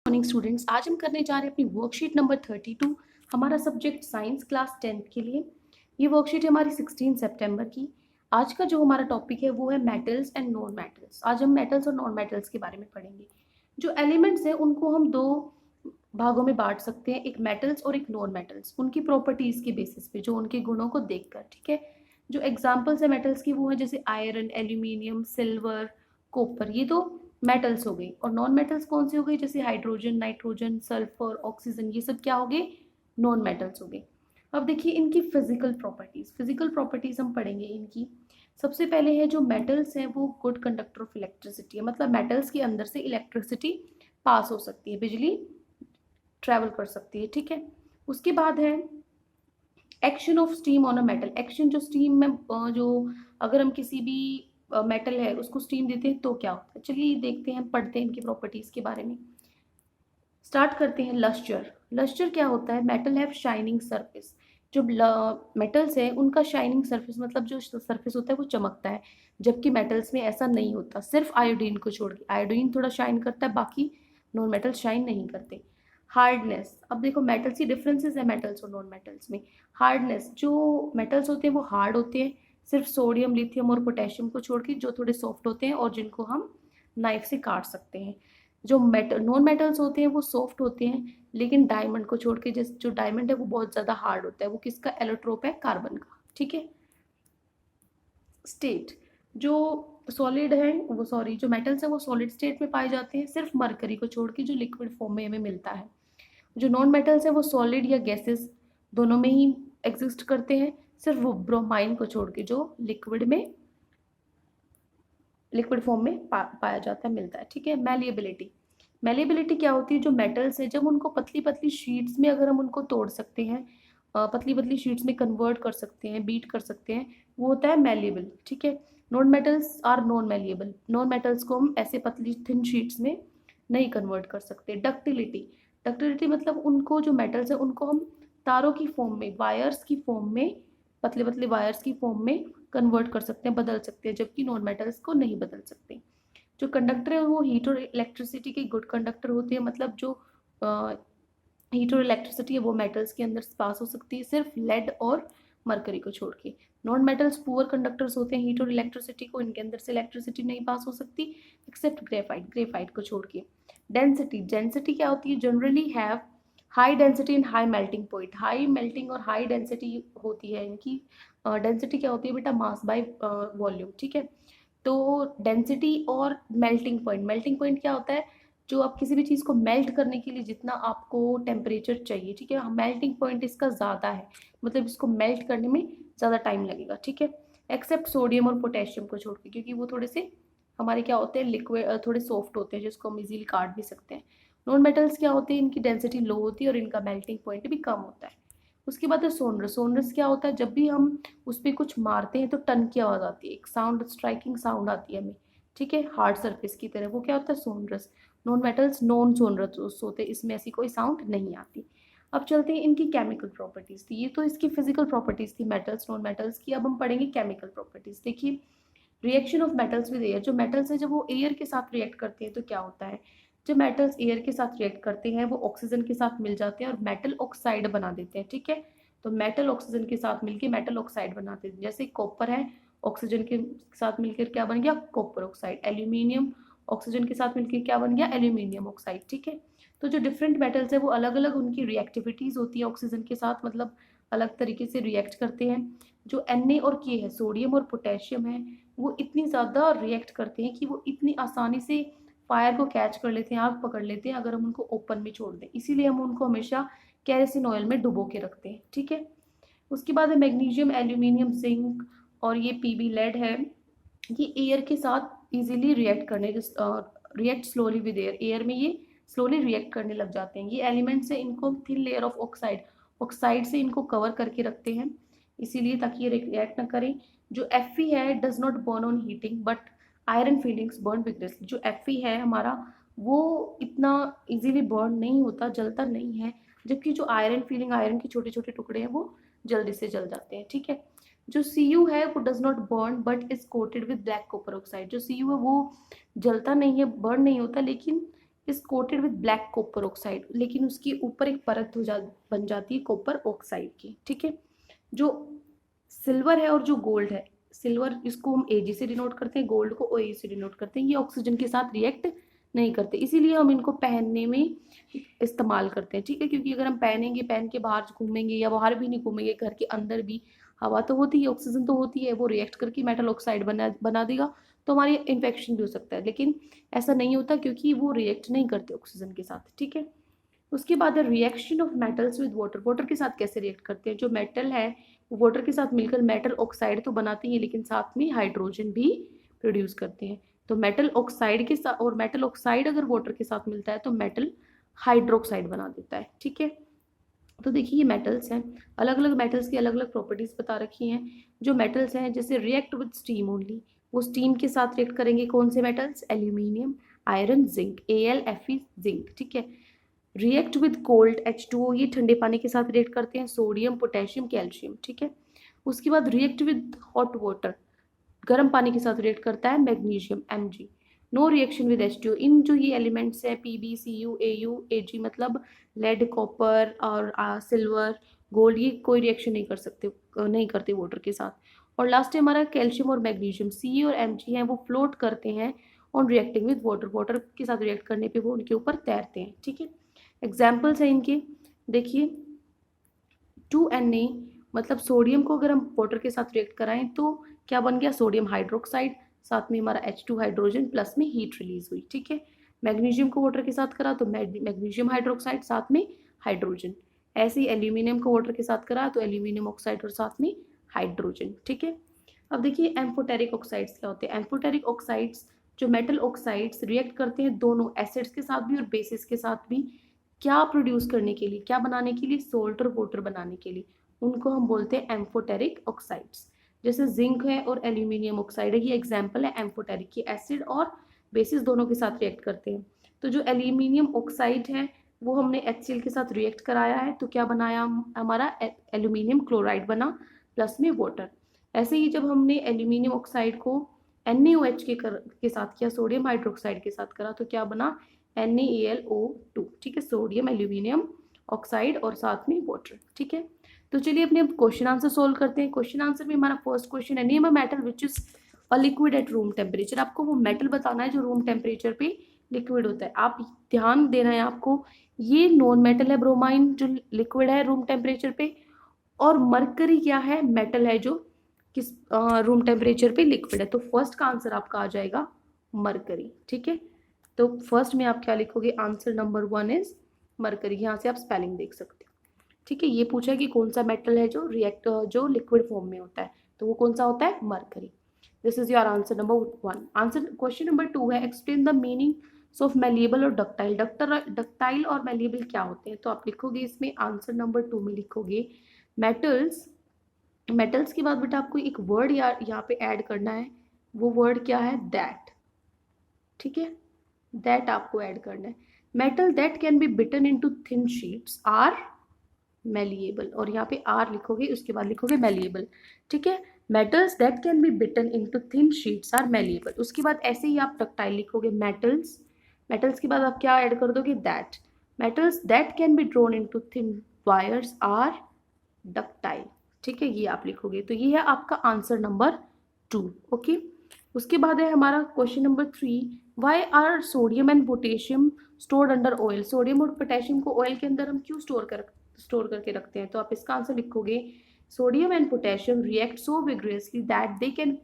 Morning students, आज हम करने जा रहे हैं अपनी वर्कशीट नंबर 32। हमारा सब्जेक्ट साइंस क्लास 10th के लिए। ये वर्कशीट है हमारी 16 सितंबर की। आज का जो हमारा टॉपिक है वो है मेटल्स एंड नॉन मेटल्स। आज हम मेटल्स और नॉन मेटल्स के बारे में पढ़ेंगे। जो एलिमेंट्स हैं उनको हम दो भागों में बांट सकते हैं, एक मेटल्स और एक नॉन मेटल्स, उनकी प्रॉपर्टीज के बेसिस पे, जो उनके गुणों को देखकर। ठीक है, जो एग्जाम्पल्स है मेटल्स की वो है जैसे आयरन, एल्यूमिनियम, सिल्वर, कॉपर। ये तो मेटल्स हो गई। और नॉन मेटल्स कौन से हो गए? जैसे हाइड्रोजन, नाइट्रोजन, सल्फर, ऑक्सीजन, ये सब क्या हो गए? नॉन मेटल्स हो गए। अब देखिए इनकी फिजिकल प्रॉपर्टीज हम पढ़ेंगे इनकी। सबसे पहले है जो मेटल्स हैं वो गुड कंडक्टर ऑफ इलेक्ट्रिसिटी है, मतलब मेटल्स के अंदर से इलेक्ट्रिसिटी पास हो सकती है, बिजली ट्रेवल कर सकती है। ठीक है, उसके बाद है action of steam on a metal. Action जो स्टीम में जो अगर हम किसी भी मेटल है उसको स्टीम देते हैं तो क्या होता है, चलिए देखते हैं, पढ़ते हैं इनकी प्रॉपर्टीज के बारे में। स्टार्ट करते हैं। लस्टर। लस्टर क्या होता है? Metal have shining surface. जो मेटल्स है उनका शाइनिंग सरफेस, मतलब जो सरफेस होता है वो चमकता है, जबकि मेटल्स में ऐसा नहीं होता, सिर्फ आयोडीन को छोड़ के। आयोडीन थोड़ा शाइन करता है, बाकी नॉन मेटल्स शाइन नहीं करते। हार्डनेस। अब देखो मेटल्स की डिफरेंसेस है मेटल्स और नॉन मेटल्स में। हार्डनेस, जो मेटल्स होते हैं वो हार्ड होते हैं, सिर्फ सोडियम, लिथियम और पोटेशियम को छोड़ के, जो थोड़े सॉफ्ट होते हैं और जिनको हम नाइफ से काट सकते हैं। जो नॉन मेटल्स होते हैं वो सॉफ्ट होते हैं, लेकिन डायमंड को छोड़ के, जैसे जो डायमंड है वो बहुत ज़्यादा हार्ड होता है। वो किसका एलोट्रोप है? कार्बन का। ठीक है। स्टेट। जो सॉलिड है वो, सॉरी, जो मेटल्स है वो सॉलिड स्टेट में पाए जाते हैं, सिर्फ मरकरी को छोड़ के, जो लिक्विड फॉर्म में हमें मिलता है। जो नॉन मेटल्स है वो सॉलिड या गैसेस दोनों में ही एग्जिस्ट करते हैं, सिर्फ वो ब्रोमाइन को छोड़ के, जो लिक्विड फॉर्म में पाया जाता है, मिलता है। ठीक है। मैलिएबिलिटी। मैलिएबिलिटी क्या होती है? जो मेटल्स है जब उनको पतली पतली शीट्स में अगर हम उनको तोड़ सकते हैं, पतली पतली शीट्स में कन्वर्ट कर सकते हैं, बीट कर सकते हैं, वो होता है मैलिएबल। ठीक है। Non metals are non malleable. Non metals को हम ऐसे पतली थिन शीट्स में नहीं कन्वर्ट कर सकते। डक्टिलिटी। डक्टिलिटी मतलब उनको, जो मेटल्स है उनको हम तारों की फॉर्म में, वायर्स की फॉर्म में, पतले पतले वायर्स की फॉर्म में कन्वर्ट कर सकते हैं, बदल सकते हैं, जबकि नॉन मेटल्स को नहीं बदल सकते। जो कंडक्टर है वो हीट और इलेक्ट्रिसिटी के गुड कंडक्टर होते हैं, मतलब जो हीट और इलेक्ट्रिसिटी है वो मेटल्स के अंदर पास हो सकती है, सिर्फ लेड और मरकरी को छोड़ के। नॉन मेटल्स पुअर कंडक्टर्स होते हैं हीट और इलेक्ट्रिसिटी को, इनके अंदर से इलेक्ट्रिसिटी नहीं पास हो सकती, एक्सेप्ट ग्रेफाइट, ग्रेफाइट को छोड़ के। डेंसिटी। डेंसिटी क्या होती है? Generally have high density and high melting point. High melting और हाई डेंसिटी होती है इनकी। डेंसिटी क्या होती है बेटा? Mass by volume. ठीक है। तो डेंसिटी और मेल्टिंग पॉइंट क्या होता है? जो आप किसी भी चीज़ को मेल्ट करने के लिए जितना आपको टेम्परेचर चाहिए, ठीक है, मेल्टिंग पॉइंट इसका ज़्यादा है, मतलब इसको मेल्ट करने में ज़्यादा टाइम लगेगा। ठीक है। एक्सेप्ट सोडियम और पोटेशियम को छोड़ के, क्योंकि वो थोड़े से हमारे क्या होते हैं, लिक्विड, थोड़े सॉफ्ट होते हैं, जिसको हम इजीली काट भी सकते हैं। नॉन मेटल्स क्या होते हैं? इनकी डेंसिटी लो होती है और इनका मेल्टिंग पॉइंट भी कम होता है। उसके बाद है सोनरस। सोनरस क्या होता है? जब भी हम उस पर कुछ मारते हैं तो टन की आवाज़ आती है, एक साउंड, स्ट्राइकिंग साउंड आती है हमें। ठीक है, हार्ड सरफेस की तरह, वो क्या होता है? Sonorous. Non metals non sonorous होते हैं, इसमें ऐसी कोई साउंड नहीं आती। अब चलते हैं इनकी केमिकल प्रॉपर्टीज थी, ये तो इसकी फिजिकल प्रॉपर्टीज थी मेटल्स नॉन मेटल्स की। अब हम पढ़ेंगे केमिकल प्रॉपर्टीज। देखिए, reaction of metals with air. जो मेटल्स है जब वो एयर के साथ रिएक्ट करते हैं तो क्या होता है? जब मेटल्स एयर के साथ रिएक्ट करते हैं वो ऑक्सीजन के साथ मिल जाते हैं और मेटल ऑक्साइड बना देते हैं। ठीक है, तो मेटल ऑक्सीजन के साथ मिलके मेटल ऑक्साइड बनाते हैं। जैसे कॉपर है, ऑक्सीजन के साथ मिलकर क्या बन गया? Copper oxide. एल्यूमिनियम ऑक्सीजन के साथ मिलकर क्या बन गया? Aluminium oxide. ठीक है। तो जो डिफरेंट मेटल्स है वो अलग अलग उनकी रिएक्टिविटीज होती है ऑक्सीजन के साथ, मतलब अलग तरीके से रिएक्ट करते हैं। जो Na और K है, सोडियम और पोटेशियम है, वो इतनी ज़्यादा रिएक्ट करते हैं कि वो इतनी आसानी से फायर को कैच कर लेते हैं, आग पकड़ लेते हैं अगर हम उनको ओपन में छोड़ दें। इसीलिए हम उनको हमेशा कैरोसिन ऑयल में डुबो के रखते हैं। ठीक है। उसके बाद है मैग्नीशियम, एल्यूमिनियम, जिंक और ये पीबी लेड है। ये एयर के साथ easily react slowly with air. Air में ये स्लोली रिएक्ट करने लग जाते हैं। ये एलिमेंट्स है, इनको thin layer of oxide, oxide से इनको कवर करके रखते हैं, इसीलिए ताकि ये रिएक्ट ना करें। जो Fe है does not burn on heating but iron feelings burn विग्रेसली। जो Fe है हमारा वो इतना इजीली बर्न नहीं होता, जलता नहीं है, जबकि जो आयरन फीलिंग, आयरन के छोटे छोटे टुकड़े हैं वो जल्दी से जल जाते हैं। ठीक है। जो Cu है वो does not burn but is coated with black copper oxide. जो Cu है वो जलता नहीं है, बर्न नहीं होता, लेकिन is coated with black copper oxide, लेकिन उसके ऊपर एक परत बन जाती है कॉपर ऑक्साइड की, ठीक है। जो सिल्वर है और जो गोल्ड है, सिल्वर इसको हम Ag से डिनोट करते हैं, गोल्ड को OA से डिनोट करते हैं, ये ऑक्सीजन के साथ रिएक्ट नहीं करते, इसीलिए हम इनको पहनने में इस्तेमाल करते हैं, ठीक है। क्योंकि अगर हम पहनेंगे, पहन के बाहर घूमेंगे या बाहर भी नहीं घूमेंगे, घर के अंदर भी हवा तो होती है, ऑक्सीजन तो होती है, वो रिएक्ट करके मेटल ऑक्साइड बना देगा, तो हमारी इन्फेक्शन भी हो सकता है। लेकिन ऐसा नहीं होता क्योंकि वो रिएक्ट नहीं करते ऑक्सीजन के साथ, ठीक है। उसके बाद है reaction of metals with water, water के साथ कैसे रिएक्ट करते हैं। जो मेटल है वो वाटर के साथ मिलकर मेटल ऑक्साइड तो बनाते हैं, लेकिन साथ में हाइड्रोजन भी प्रोड्यूस करते हैं। तो मेटल ऑक्साइड के साथ, और मेटल ऑक्साइड अगर वाटर के साथ मिलता है तो मेटल हाइड्रोक्साइड बना देता है, ठीक है। तो देखिए ये मेटल्स हैं, अलग अलग मेटल्स की अलग अलग प्रॉपर्टीज बता रखी हैं। जो मेटल्स हैं जैसे रिएक्ट विद स्टीम ओनली, वो स्टीम के साथ रिएक्ट करेंगे। कौन से metals? Aluminium, iron, zinc, AlFe zinc, ठीक है। रिएक्ट विद कोल्ड H2O, ये ठंडे पानी के साथ रिएक्ट करते हैं। सोडियम, पोटेशियम, कैल्शियम, ठीक है। उसके बाद रिएक्ट विद हॉट वाटर, गर्म पानी के साथ रिएक्ट करता है magnesium, Mg। No reaction with H2O, इन जो ये एलिमेंट्स है Pb, Cu, Au, Ag, मतलब लेड, कॉपर और सिल्वर, गोल्ड, ये कोई रिएक्शन नहीं कर सकते, नहीं करते वाटर के साथ। और लास्ट है हमारा कैल्शियम और मैग्नीशियम, Ca और Mg हैं, वो फ्लोट करते हैं on reacting with water, water के साथ रिएक्ट करने पे वो उनके ऊपर तैरते हैं, ठीक है। एग्जाम्पल्स हैं इनके, देखिए 2Na, मतलब सोडियम को अगर हम वाटर के साथ रिएक्ट कराएं तो क्या बन गया? सोडियम हाइड्रोक्साइड, साथ में हमारा H2 हाइड्रोजन, प्लस में हीट रिलीज हुई, ठीक है। मैग्नीशियम को वाटर के साथ करा तो मैग्नीशियम हाइड्रोक्साइड, साथ में हाइड्रोजन। ऐसे ही एल्यूमिनियम को वाटर के साथ करा तो एल्यूमिनियम ऑक्साइड और साथ में हाइड्रोजन, ठीक है। अब देखिए एम्फोटेरिक ऑक्साइड्स क्या होते हैं। एम्फोटेरिक ऑक्साइड्स, जो मेटल ऑक्साइड्स रिएक्ट करते हैं दोनों एसिड्स के साथ भी और बेसिस के साथ भी, क्या प्रोड्यूस करने के लिए, क्या बनाने के लिए? सोल्ट और वाटर बनाने के लिए, उनको हम बोलते हैं एम्फोटेरिक ऑक्साइड्स। जैसे जिंक है और एल्यूमिनियम ऑक्साइड है, ये एग्जाम्पल है एम्फोटेरिक की, एसिड और बेसिस दोनों के साथ रिएक्ट करते हैं। तो जो एल्यूमिनियम ऑक्साइड है वो हमने HCl के साथ रिएक्ट कराया है, तो क्या बनाया? हमारा एल्यूमिनियम क्लोराइड बना, प्लस में वाटर। ऐसे ही जब हमने एल्यूमिनियम ऑक्साइड को NaOH के साथ किया, सोडियम हाइड्रोक्साइड के साथ करा, तो क्या बना? NaAlO2, ठीक है, सोडियम एल्यूमिनियम ऑक्साइड और साथ में वाटर, ठीक है। तो चलिए अपने अब क्वेश्चन आंसर सोल्व करते हैं। क्वेश्चन आंसर में हमारा फर्स्ट क्वेश्चन है, name a metal which is a liquid at room temperature. आपको वो मेटल बताना है जो रूम टेम्परेचर पे लिक्विड होता है। आप ध्यान देना है आपको, ये नॉन मेटल है ब्रोमाइन, जो लिक्विड है रूम टेम्परेचर पे, और मरकरी क्या है? मेटल है जो किस रूम टेम्परेचर पे लिक्विड है। तो फर्स्ट का आंसर आपका आ जाएगा मरकरी, ठीक है। तो फर्स्ट में आप क्या लिखोगे? Answer number 1 is mercury. यहाँ से आप स्पेलिंग देख सकते हो, ठीक है। ये पूछा है कि कौन सा मेटल है जो लिक्विड फॉर्म में होता है, तो वो कौन सा होता है? Mercury. This is your answer number 1। Answer question number 2 है, explain the meaning of malleable और डक्टाइल। डक्टाइल और मेलिएबल क्या होते हैं? तो आप लिखोगे इसमें आंसर नंबर 2 में लिखोगे मेटल्स। मेटल्स के बाद बेटा आपको एक वर्ड यहाँ पे ऐड करना है, वो वर्ड क्या है? दैट, ठीक है, दैट आपको ऐड करना है। Metal that can be beaten into thin sheets are malleable, और यहाँ पे आर लिखोगे, उसके बाद लिखोगे मेलिएबल, ठीक है। Metals that can be beaten into thin sheets are malleable. उसके बाद ऐसे ही आप डक्टाइल लिखोगे, मेटल्स, मेटल्स के बाद आप क्या ऐड कर दोगे? That. Metals that can be drawn into thin wires are ductile, ठीक है, ये आप लिखोगे। तो ये है आपका आंसर नंबर 2, ओके। उसके बाद है हमारा question number 3, why are sodium and potassium stored under oil. Sodium और पोटेशियम को ऑयल के अंदर हम क्यों स्टोर करके रखते हैं? तो आप इसका आंसर लिखोगे, sodium and potassium react so vigorously that they can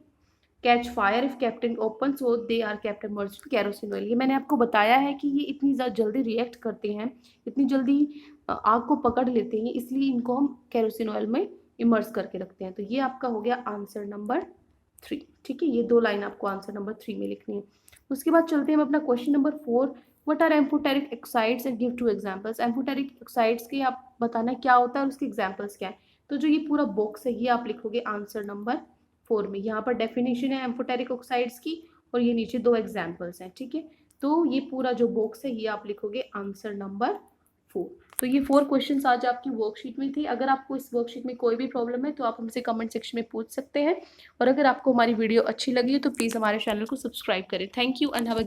catch fire if kept in open, so they are kept immersed in kerosene oil. ये मैंने आपको बताया है कि ये इतनी जल्दी रिएक्ट करते हैं, इतनी जल्दी आग को पकड़ लेते हैं, इसलिए इनको हम केरोसिन ऑयल में इमर्ज करके रखते हैं। तो ये आपका हो गया आंसर नंबर 3, ठीक है। ये 2 लाइन आपको आंसर नंबर 3 में लिखनी है। उसके बाद चलते हैं हम अपना question number 4, what are amphoteric oxides and give 2 examples. Amphoteric oxides के आप बताना क्या होता है और उसके एग्जांपल्स क्या है। तो जो ये पूरा बॉक्स है ये आप लिखोगे आंसर नंबर 4 में। यहाँ पर डेफिनेशन है एम्फोटेरिक ऑक्साइड्स की, और ये नीचे 2 एग्जाम्पल्स हैं, ठीक है। तो ये पूरा जो बॉक्स है ये आप लिखोगे आंसर नंबर 4। तो ये 4 क्वेश्चंस आज आपकी वर्कशीट में थे। अगर आपको इस वर्कशीट में कोई भी प्रॉब्लम है तो आप हमसे कमेंट सेक्शन में पूछ सकते हैं, और अगर आपको हमारी वीडियो अच्छी लगी है तो प्लीज़ हमारे चैनल को सब्सक्राइब करें। Thank you and have a